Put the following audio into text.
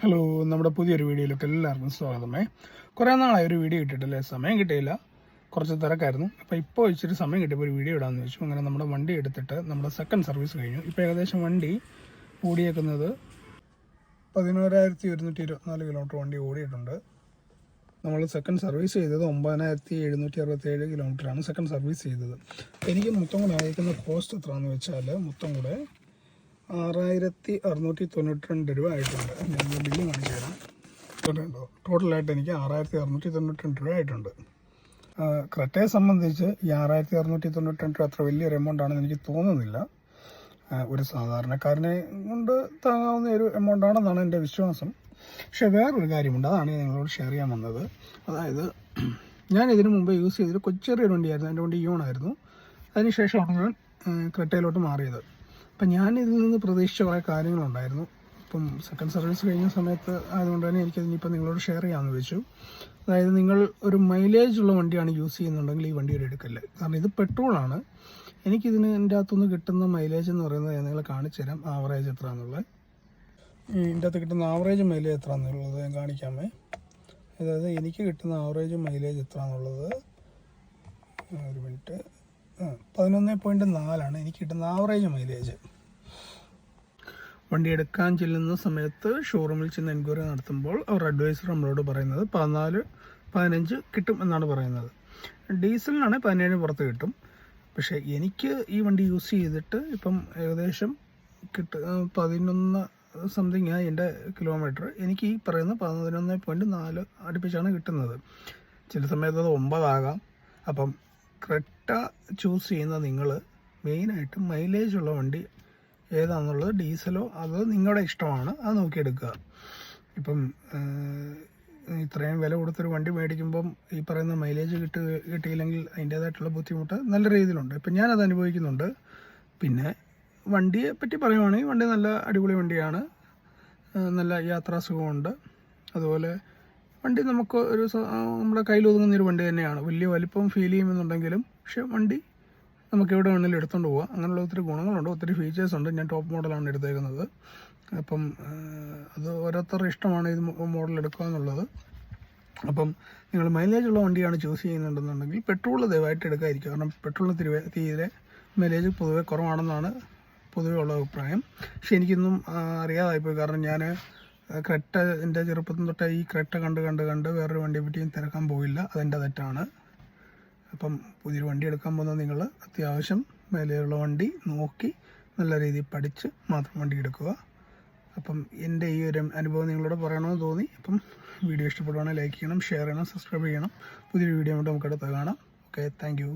Hello, നമ്മുടെ പുതിയൊരു വീഡിയോയിലേക്ക് എല്ലാവർക്കും സ്വാഗതമേ. കുറേ നാളായി ഒരു വീഡിയോ ഇട്ടിട്ടില്ലേ, സമയം കിട്ടിയില്ല, കുറച്ച് തിരക്കായിരുന്നു. അപ്പോൾ ഇപ്പോൾ ഇച്ചിരി സമയം കിട്ടിയപ്പോൾ ഒരു വീഡിയോ ഇടാമെന്ന് വെച്ചു. അങ്ങനെ നമ്മുടെ വണ്ടി എടുത്തിട്ട് നമ്മുടെ സെക്കൻഡ് സർവീസ് കഴിഞ്ഞു. ഇപ്പോൾ ഏകദേശം വണ്ടി ഓടിയേക്കുന്നത് 11,124 കിലോമീറ്റർ വണ്ടി ഓടിയിട്ടുണ്ട്. നമ്മൾ സെക്കൻഡ് സർവീസ് ചെയ്തത് 9,767 കിലോമീറ്ററാണ് സെക്കൻഡ് സർവീസ് ചെയ്തത്. എനിക്ക് മൊത്തം കൂടെ അയക്കുന്ന കോസ്റ്റ് എത്രയാണെന്ന് വെച്ചാൽ മൊത്തം കൂടെ 6,692 രൂപ ആയിട്ടുണ്ട്. ഞാൻ ബില്ല് കാണിച്ചു തരാം. ടോട്ടലായിട്ട് എനിക്ക് 6,692 രൂപ ആയിട്ടുണ്ട്. ക്രെറ്റയെ സംബന്ധിച്ച് ഈ 6,692 രൂപ അത്ര വലിയൊരു എമൗണ്ട് ആണെന്ന് എനിക്ക് തോന്നുന്നില്ല. ഒരു സാധാരണക്കാരനെ കൊണ്ട് താങ്ങാവുന്ന ഒരു എമൗണ്ട് ആണെന്നാണ് എൻ്റെ വിശ്വാസം. പക്ഷേ വേറൊരു കാര്യമുണ്ട്, അതാണ് ഞാൻ നിങ്ങളോട് ഷെയർ ചെയ്യാൻ വന്നത്. അതായത് ഞാൻ ഇതിനു മുമ്പ് യൂസ് ചെയ്തൊരു ചെറിയൊരു വണ്ടിയായിരുന്നു. എൻ്റെ വണ്ടി ഇയോണായിരുന്നു. അതിനുശേഷമാണ് ഞാൻ ക്രെറ്റയിലോട്ട് മാറിയത്. അപ്പം ഞാൻ ഇതിൽ നിന്ന് പ്രതീക്ഷിച്ച കുറേ കാര്യങ്ങളുണ്ടായിരുന്നു. ഇപ്പം സെക്കൻഡ് സർവീസ് കഴിഞ്ഞ സമയത്ത് ആയതുകൊണ്ട് തന്നെ എനിക്കതിനിപ്പോൾ നിങ്ങളോട് ഷെയർ ചെയ്യാമെന്ന് വെച്ചു. അതായത് നിങ്ങൾ ഒരു മൈലേജ് ഉള്ള വണ്ടിയാണ് യൂസ് ചെയ്യുന്നുണ്ടെങ്കിൽ ഈ വണ്ടി ഒരു എടുക്കല്ലേ. കാരണം ഇത് പെട്രോളാണ്. എനിക്കിതിന് എൻ്റെ അകത്തുനിന്ന് കിട്ടുന്ന മൈലേജ് എന്ന് പറയുന്നത് ഞാൻ നിങ്ങളെ കാണിച്ചു തരാം. ആവറേജ് എത്ര എന്നുള്ളത്, ഇതിൻ്റെ അകത്ത് കിട്ടുന്ന ആവറേജ് മൈലേജ് എത്ര എന്നുള്ളത് ഞാൻ കാണിക്കാമേ. അതായത് എനിക്ക് കിട്ടുന്ന ആവറേജ് മൈലേജ് എത്ര എന്നുള്ളത്, ഒരു മിനിറ്റ്, 11.4 എനിക്ക് കിട്ടുന്ന ആവറേജ് മൈലേജ്. വണ്ടി എടുക്കാൻ ചെല്ലുന്ന സമയത്ത് ഷോറൂമിൽ ചെന്ന് എൻക്വയറി നടത്തുമ്പോൾ അവർ അഡ്വൈസർ നമ്മളോട് പറയുന്നത് 14-15 കിട്ടും എന്നാണ് പറയുന്നത്. ഡീസലിനാണ് 17 പുറത്ത് കിട്ടും. പക്ഷേ എനിക്ക് ഈ വണ്ടി യൂസ് ചെയ്തിട്ട് ഇപ്പം ഏകദേശം 11 സംതിങ് ആയി എൻ്റെ കിലോമീറ്റർ. എനിക്ക് ഈ പറയുന്ന 11.4 അടുപ്പിച്ചാണ് കിട്ടുന്നത്. ചില സമയത്ത് അത് 9 ആകാം. അപ്പം ക്രെറ്റ ചൂസ് ചെയ്യുന്ന നിങ്ങൾ മെയിനായിട്ട് മൈലേജ് ഉള്ള വണ്ടി ഏതാണെന്നുള്ളത്, ഡീസലോ അത് നിങ്ങളുടെ ഇഷ്ടമാണ്, അത് നോക്കിയെടുക്കുക. ഇപ്പം ഇത്രയും വില കൊടുത്തൊരു വണ്ടി മേടിക്കുമ്പം ഈ പറയുന്ന മൈലേജ് കിട്ടിയില്ലെങ്കിൽ അതിൻ്റേതായിട്ടുള്ള ബുദ്ധിമുട്ട് നല്ല രീതിയിലുണ്ട്. ഇപ്പം ഞാനത് അനുഭവിക്കുന്നുണ്ട്. പിന്നെ വണ്ടിയെ പറ്റി പറയുവാണെങ്കിൽ വണ്ടി നല്ല അടിപൊളി വണ്ടിയാണ്, നല്ല യാത്രാസുഖമുണ്ട്. അതുപോലെ വണ്ടി നമുക്ക് ഒരു നമ്മുടെ കയ്യിൽ ഒതുങ്ങുന്നൊരു വണ്ടി തന്നെയാണ്. വലിയ വലിപ്പം ഫീൽ ചെയ്യുമെന്നുണ്ടെങ്കിലും പക്ഷേ വണ്ടി നമുക്ക് എവിടെ വേണമെങ്കിലും എടുത്തുകൊണ്ട് പോകാം. അങ്ങനെയുള്ള ഒത്തിരി ഗുണങ്ങളുണ്ട്, ഒത്തിരി ഫീച്ചേഴ്സ് ഉണ്ട്. ഞാൻ ടോപ്പ് മോഡലാണ് എടുത്തേക്കുന്നത്. അപ്പം അത് ഓരോരുത്തരുടെ ഇഷ്ടമാണ് ഇത് മോഡൽ എടുക്കുക എന്നുള്ളത്. അപ്പം നിങ്ങൾ മൈലേജുള്ള വണ്ടിയാണ് ചൂസ് ചെയ്യുന്നുണ്ടെന്നുണ്ടെങ്കിൽ പെട്രോൾ ദയവായിട്ട് എടുക്കാതിരിക്കുക. കാരണം പെട്രോളിന് തീരെ മൈലേജ് പൊതുവെ കുറവാണെന്നാണ് പൊതുവെ ഉള്ള അഭിപ്രായം. പക്ഷെ എനിക്കൊന്നും അറിയാതായിപ്പോയി. കാരണം ഞാൻ ക്രെറ്റ എൻ്റെ ചെറുപ്പത്തിൽ തൊട്ട് ഈ ക്രെറ്റ കണ്ട് വേറൊരു വണ്ടിയെ പറ്റിയും തിരക്കാൻ പോയില്ല. അതെൻ്റെ തെറ്റാണ്. അപ്പം പുതിയൊരു വണ്ടി എടുക്കാൻ പോകുന്നത് നിങ്ങൾ അത്യാവശ്യം വിലയുള്ള വണ്ടി നോക്കി നല്ല രീതിയിൽ പഠിച്ച് മാത്രം വണ്ടി എടുക്കുക. അപ്പം എൻ്റെ ഈ ഒരു അനുഭവം നിങ്ങളോട് പറയണമെന്ന് തോന്നി. അപ്പം വീഡിയോ ഇഷ്ടപ്പെടുവാണെങ്കിൽ ലൈക്ക് ചെയ്യണം, ഷെയർ ചെയ്യണം, സബ്സ്ക്രൈബ് ചെയ്യണം. പുതിയൊരു വീഡിയോ ആയിട്ട് നമുക്ക് അടുത്ത് കാണാം. Okay, thank you.